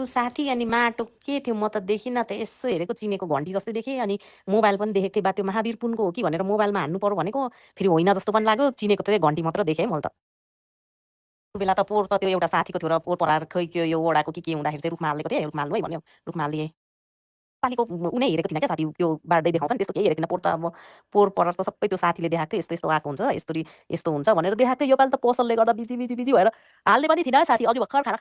साथी अनि माटो के थियो म त देखिनँ त यसो हेरेको चिनेको घन्टी जस्तै देखेँ अनि मोबाइल पनि देखेको थिएँ बा त्यो महावीर पुनको हो कि भनेर मोबाइलमा हान्नु पर्यो भनेको फेरि होइन जस्तो पनि लाग्यो चिनेको त घन्टी मात्र देखेँ मैले त त्यो बेला त पोहोर त त्यो एउटा साथीको थियो र पोहोर परार खै त्यो यो ओडाको के हुँदाखेरि चाहिँ रुखमा हालेको थिएँ रुखमा हाल्नु है भन्यो रुखमा हालिदिएँ पालिको उनी हेरेको थिइनँ क्या साथी त्यो बार्डे देखाउँछ नि त्यस्तो केही हेरेको थिइनँ पोहोर त अब पोहोर परार त सबै त्यो साथीले देखाएको थियो यस्तो यस्तो आएको हुन्छ यस्तो हुन्छ भनेर देखाएको थियो योपालि त पसलले गर्दा बिजी भएर हाल्ने पनि थिइनँ साथी अघि भर्खर खाना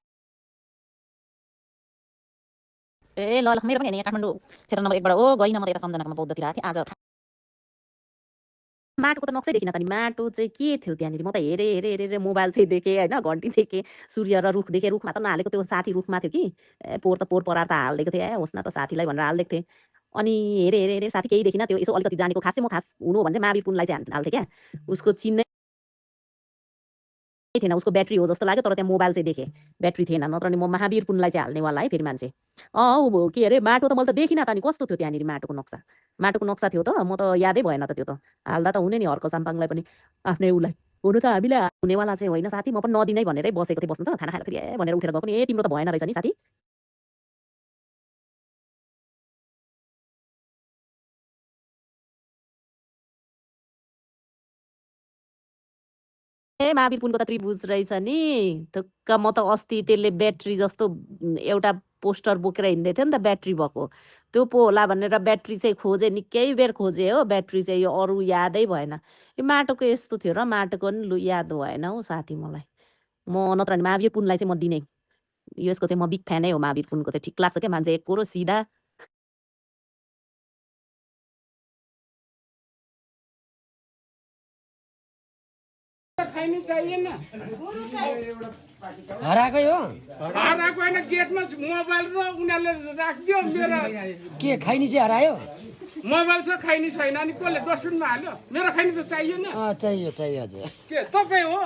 ए ल मेरो पनि यहाँ काठमाडौँ क्षेत्र नम्बर 1 बाट ओ गइन म त यता सम्झनाकोमा बौद्धतिर आएको थिएँ आज माटोको त नक्सै देखिनँ त नि माटो चाहिँ के थियो त्यहाँनिर म त हेरेँ मोबाइल चाहिँ देखेँ होइन घन्टी देखेँ सूर्य र रुख देखेँ रुखमा त नहालेको त्यो साथी रुखमा थियो कि पोहोर त पोहोर परार त हालिदिएको थिएँ होस् न त साथीलाई भनेर हालिदिएको थिएँ अनि हेरेँ साथी केही देखिनँ त्यो यसो अलिकति जानेको खासै म खास हुनु हो भने चाहिँ महावीर पुनलाई चाहिँ हाल्थेँ क्या उसको चिन्नै थिएन उसको ब्याट्री हो जस्तो लाग्यो तर त्यहाँ मोबाइल चाहिँ देखेँ ब्याट्री थिएन नत्र नि म महावीर पुनलाई चाहिँ हाल्नेवाला है फेरि मान्छे ऊ के अरे माटो त मैले त देखिनँ त नि कस्तो थियो त्यहाँनिर माटोको नक्सा थियो त म त यादै भएन त त्यो त हाल्दा त हुने नि हर्क साम्पाङलाई पनि आफ्नै उसलाई हुनु त हामीलाई हुनेवाला चाहिँ होइन साथी म पनि नदिनै भनेरै बसेको थिएँ बस्नु त खाना खाएर फेरि भनेर उठेर गएको नि तिम्रो त भएन रहेछ नि साथी ए महावीर पुलको त त्रिभुज रहेछ नि थुक्क म त अस्ति त्यसले ब्याट्री जस्तो एउटा पोस्टर बोकेर हिँड्दै थियो नि त ब्याट्री भएको त्यो पो होला भनेर ब्याट्री चाहिँ खोजेँ निकै बेर खोजेँ हो ब्याट्री चाहिँ यो अरू यादै भएन यो माटोको यस्तो थियो र माटोको नि लु याद भएन हौ साथी मलाई म नत्र भने महावीर पुनलाई चाहिँ म दिने यसको चाहिँ म बिग फ्यानै हो महावीर पुनको चाहिँ ठिक लाग्छ क्या मान्छे एकोरो सिधा खैनी चाहिएन हराएकै हो हराएको होइन गेटमा मोबाइल र उनीहरूले राखिदियो मेरो के खैनी चाहिँ हरायो मोबाइल छ खैनी छैन अनि कसले डस्टबिनमा हाल्यो मेरो खैनी त चाहिएन चाहियो हजुर के तपाईँ हो